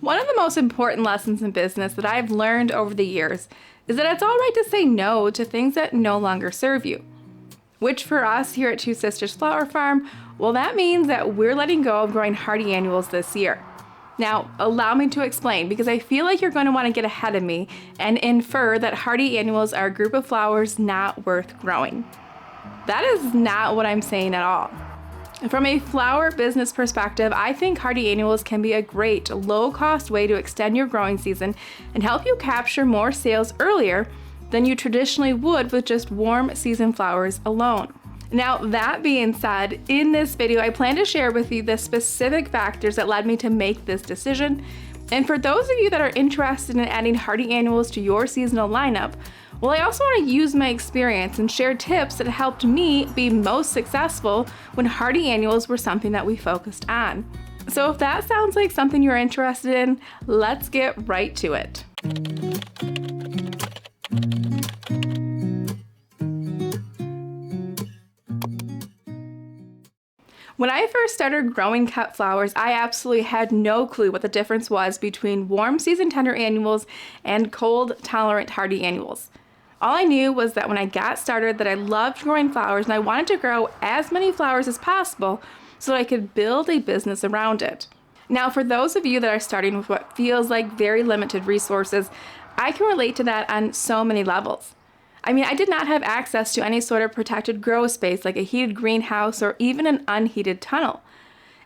One of the most important lessons in business that I've learned over the years is that it's all right to say no to things that no longer serve you. Which for us here at Two Sisters Flower Farm, well, that means that we're letting go of growing hardy annuals this year. Now, allow me to explain, because I feel like you're going to want to get ahead of me and infer that hardy annuals are a group of flowers not worth growing. That is not what I'm saying at all. From a flower business perspective, I think hardy annuals can be a great low-cost way to extend your growing season and help you capture more sales earlier than you traditionally would with just warm season flowers alone. Now, that being said, in this video, I plan to share with you the specific factors that led me to make this decision. And for those of you that are interested in adding hardy annuals to your seasonal lineup, well, I also want to use my experience and share tips that helped me be most successful when hardy annuals were something that we focused on. So if that sounds like something you're interested in, let's get right to it. When I first started growing cut flowers, I absolutely had no clue what the difference was between warm season tender annuals and cold tolerant hardy annuals. All I knew was that when I got started that I loved growing flowers and I wanted to grow as many flowers as possible so that I could build a business around it. Now, for those of you that are starting with what feels like very limited resources, I can relate to that on so many levels. I mean, I did not have access to any sort of protected grow space like a heated greenhouse or even an unheated tunnel.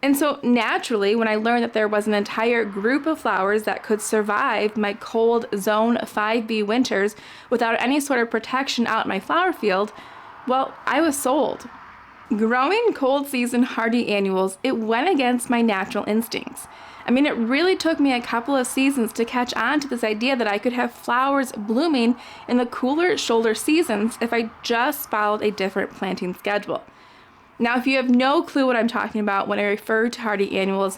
And so naturally, when I learned that there was an entire group of flowers that could survive my cold zone 5B winters without any sort of protection out in my flower field, well, I was sold. Growing cold season hardy annuals, it went against my natural instincts. I mean, it really took me a couple of seasons to catch on to this idea that I could have flowers blooming in the cooler shoulder seasons if I just followed a different planting schedule. Now, if you have no clue what I'm talking about when I refer to hardy annuals,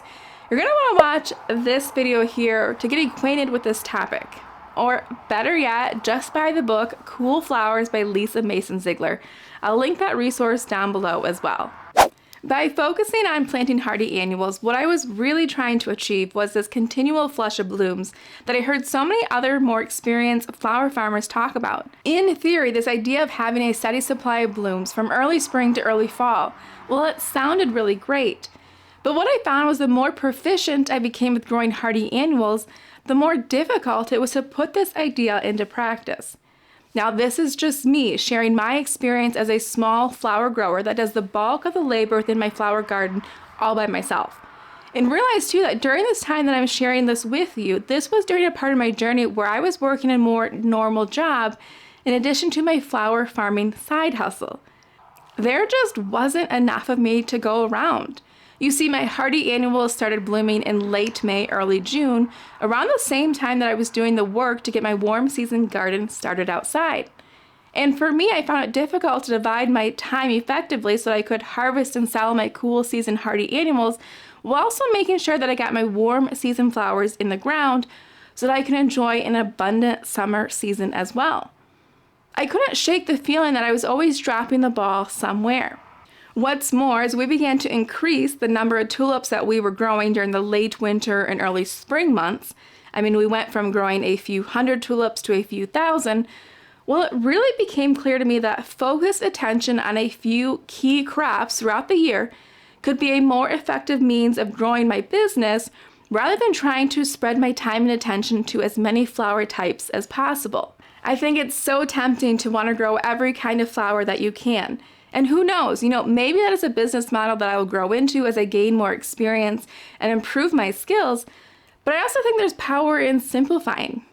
you're going to want to watch this video here to get acquainted with this topic. Or better yet, just buy the book Cool Flowers by Lisa Mason Ziegler. I'll link that resource down below as well. By focusing on planting hardy annuals, what I was really trying to achieve was this continual flush of blooms that I heard so many other more experienced flower farmers talk about. In theory, this idea of having a steady supply of blooms from early spring to early fall, well, it sounded really great. But what I found was the more proficient I became with growing hardy annuals, the more difficult it was to put this idea into practice. Now, this is just me sharing my experience as a small flower grower that does the bulk of the labor within my flower garden all by myself. And realize too that during this time that I'm sharing this with you, this was during a part of my journey where I was working a more normal job in addition to my flower farming side hustle. There just wasn't enough of me to go around. You see, my hardy annuals started blooming in late May, early June, around the same time that I was doing the work to get my warm season garden started outside. And for me, I found it difficult to divide my time effectively so that I could harvest and sell my cool season hardy annuals while also making sure that I got my warm season flowers in the ground so that I could enjoy an abundant summer season as well. I couldn't shake the feeling that I was always dropping the ball somewhere. What's more, as we began to increase the number of tulips that we were growing during the late winter and early spring months, I mean, we went from growing a few hundred tulips to a few thousand, well, it really became clear to me that focused attention on a few key crops throughout the year could be a more effective means of growing my business rather than trying to spread my time and attention to as many flower types as possible. I think it's so tempting to want to grow every kind of flower that you can. And who knows, maybe that is a business model that I will grow into as I gain more experience and improve my skills, but I also think there's power in simplifying.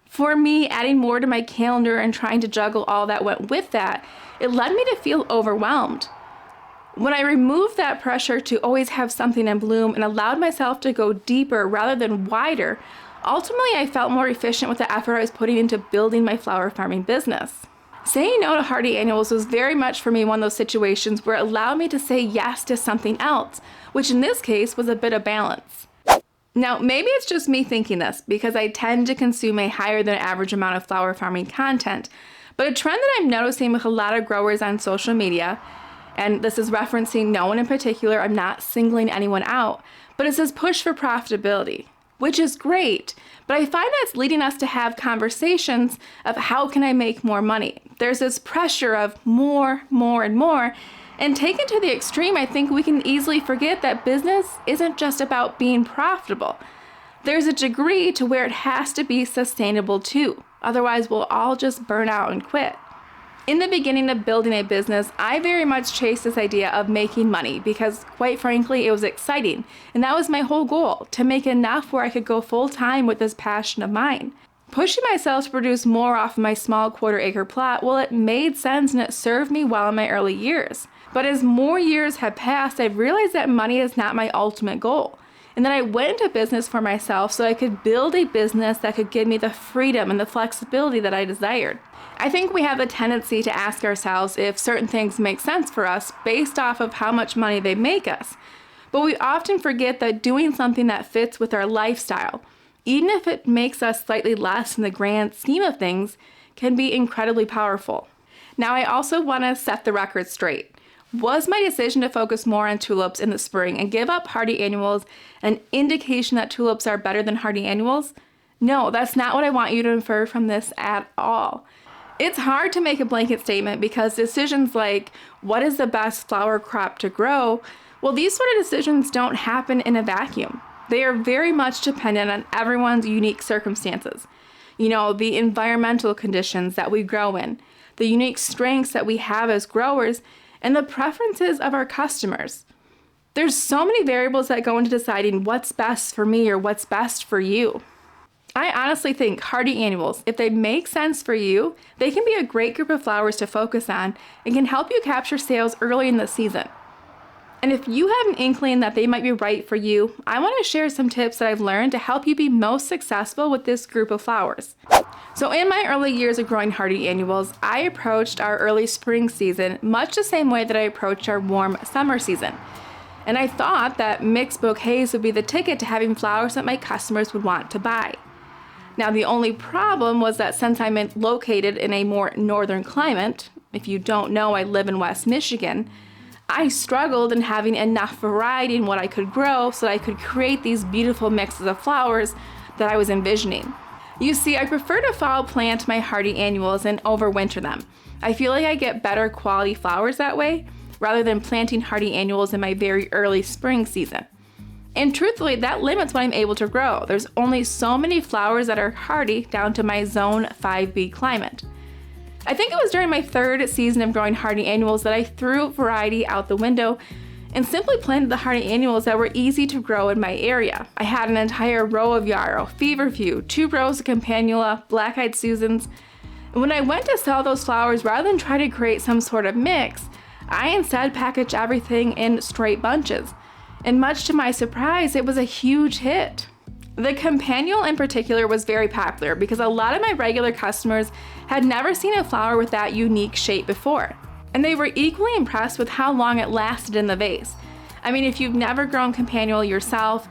For me, adding more to my calendar and trying to juggle all that went with that, it led me to feel overwhelmed. When I removed that pressure to always have something in bloom and allowed myself to go deeper rather than wider, ultimately I felt more efficient with the effort I was putting into building my flower farming business. Saying no to hardy annuals was very much for me one of those situations where it allowed me to say yes to something else, which in this case was a bit of balance. Now, maybe it's just me thinking this because I tend to consume a higher than average amount of flower farming content, but a trend that I'm noticing with a lot of growers on social media, and this is referencing no one in particular, I'm not singling anyone out, but it's this push for profitability. which is great. But I find that's leading us to have conversations of how can I make more money? There's this pressure of more, and more. And taken to the extreme, I think we can easily forget that business isn't just about being profitable. There's a degree to where it has to be sustainable too. Otherwise, we'll all just burn out and quit. In the beginning of building a business, I very much chased this idea of making money because, quite frankly, it was exciting. And that was my whole goal, to make enough where I could go full time with this passion of mine. Pushing myself to produce more off of my small quarter-acre plot, well, it made sense and it served me well in my early years. But as more years have passed, I've realized that money is not my ultimate goal. And then I went into business for myself so I could build a business that could give me the freedom and the flexibility that I desired. I think we have a tendency to ask ourselves if certain things make sense for us based off of how much money they make us. But we often forget that doing something that fits with our lifestyle, even if it makes us slightly less in the grand scheme of things, can be incredibly powerful. Now, I also want to set the record straight. Was my decision to focus more on tulips in the spring and give up hardy annuals an indication that tulips are better than hardy annuals? No, that's not what I want you to infer from this at all. It's hard to make a blanket statement because decisions like what is the best flower crop to grow, well, these sort of decisions don't happen in a vacuum. They are very much dependent on everyone's unique circumstances. The environmental conditions that we grow in, the unique strengths that we have as growers, and the preferences of our customers. There's so many variables that go into deciding what's best for me or what's best for you. I honestly think hardy annuals, if they make sense for you, they can be a great group of flowers to focus on and can help you capture sales early in the season. And if you have an inkling that they might be right for you, I want to share some tips that I've learned to help you be most successful with this group of flowers. So in my early years of growing hardy annuals, I approached our early spring season much the same way that I approached our warm summer season. And I thought that mixed bouquets would be the ticket to having flowers that my customers would want to buy. Now, the only problem was that since I'm located in a more northern climate, if you don't know, I live in West Michigan, I struggled in having enough variety in what I could grow so that I could create these beautiful mixes of flowers that I was envisioning. You see, I prefer to fall plant my hardy annuals and overwinter them. I feel like I get better quality flowers that way, rather than planting hardy annuals in my very early spring season. And truthfully, that limits what I'm able to grow. There's only so many flowers that are hardy down to my zone 5B climate. I think it was during my third season of growing hardy annuals that I threw variety out the window and simply planted the hardy annuals that were easy to grow in my area. I had an entire row of yarrow, feverfew, 2 rows of campanula, black-eyed Susans. And when I went to sell those flowers, rather than try to create some sort of mix, I instead packaged everything in straight bunches. And much to my surprise, it was a huge hit. The campanule in particular was very popular because a lot of my regular customers had never seen a flower with that unique shape before. And they were equally impressed with how long it lasted in the vase. I mean, if you've never grown campanule yourself,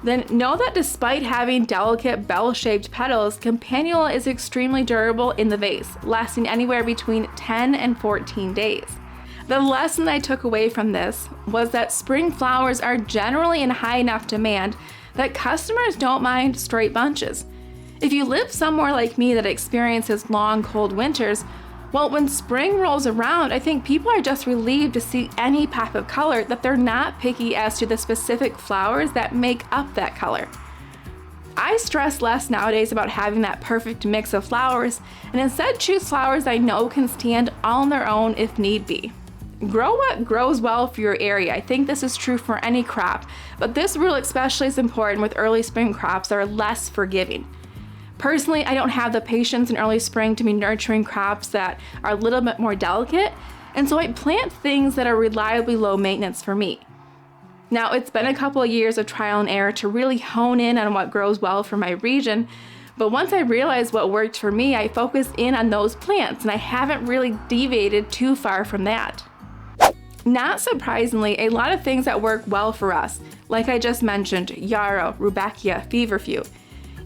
then know that despite having delicate bell-shaped petals, campanule is extremely durable in the vase, lasting anywhere between 10 and 14 days. The lesson I took away from this was that spring flowers are generally in high enough demand that customers don't mind straight bunches. If you live somewhere like me that experiences long, cold winters, well, when spring rolls around, I think people are just relieved to see any pop of color, that they're not picky as to the specific flowers that make up that color. I stress less nowadays about having that perfect mix of flowers and instead choose flowers I know can stand on their own if need be. Grow what grows well for your area. I think this is true for any crop, but this rule especially is important with early spring crops that are less forgiving. Personally, I don't have the patience in early spring to be nurturing crops that are a little bit more delicate, and so I plant things that are reliably low maintenance for me. Now, it's been a couple of years of trial and error to really hone in on what grows well for my region, but once I realized what worked for me, I focused in on those plants, and I haven't really deviated too far from that. Not surprisingly, a lot of things that work well for us, like I just mentioned, yarrow, rudbeckia, feverfew,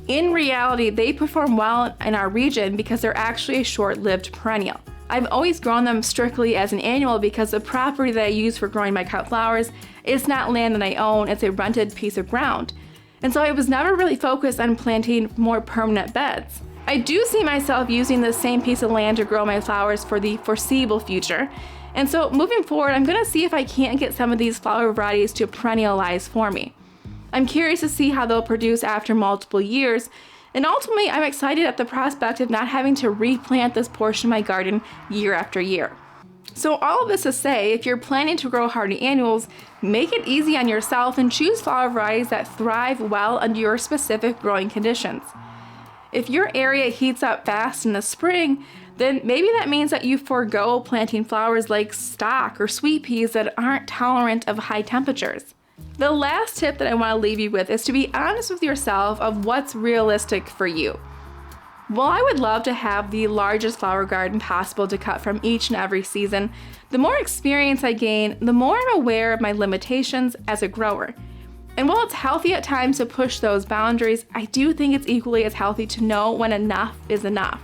in reality, they perform well in our region because they're actually a short-lived perennial. I've always grown them strictly as an annual because the property that I use for growing my cut flowers is not land that I own, it's a rented piece of ground. And so I was never really focused on planting more permanent beds. I do see myself using the same piece of land to grow my flowers for the foreseeable future. And so moving forward, I'm gonna see if I can't get some of these flower varieties to perennialize for me. I'm curious to see how they'll produce after multiple years, and ultimately I'm excited at the prospect of not having to replant this portion of my garden year after year. So all of this to say, if you're planning to grow hardy annuals, make it easy on yourself and choose flower varieties that thrive well under your specific growing conditions. If your area heats up fast in the spring, then maybe that means that you forego planting flowers like stock or sweet peas that aren't tolerant of high temperatures. The last tip that I want to leave you with is to be honest with yourself of what's realistic for you. While I would love to have the largest flower garden possible to cut from each and every season, the more experience I gain, the more I'm aware of my limitations as a grower. And while it's healthy at times to push those boundaries, I do think it's equally as healthy to know when enough is enough.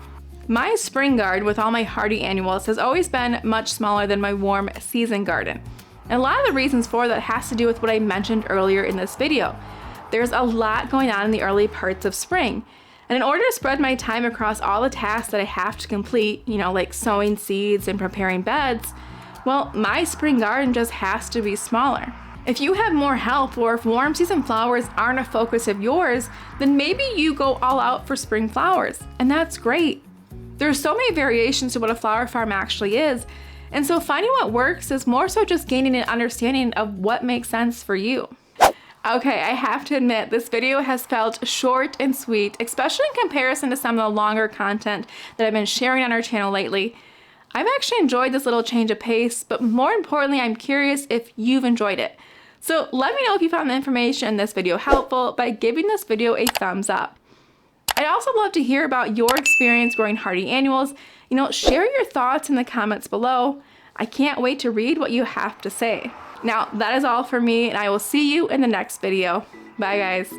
My spring garden with all my hardy annuals has always been much smaller than my warm season garden. And a lot of the reasons for that has to do with what I mentioned earlier in this video. There's a lot going on in the early parts of spring. And in order to spread my time across all the tasks that I have to complete, like sowing seeds and preparing beds, well, my spring garden just has to be smaller. If you have more help, or if warm season flowers aren't a focus of yours, then maybe you go all out for spring flowers, and that's great. There's so many variations to what a flower farm actually is, and so finding what works is more so just gaining an understanding of what makes sense for you. Okay, I have to admit, this video has felt short and sweet, especially in comparison to some of the longer content that I've been sharing on our channel lately. I've actually enjoyed this little change of pace, but more importantly, I'm curious if you've enjoyed it. So let me know if you found the information in this video helpful by giving this video a thumbs up. I'd also love to hear about your experience growing hardy annuals. Share your thoughts in the comments below. I can't wait to read what you have to say. Now, that is all for me, and I will see you in the next video. Bye, guys.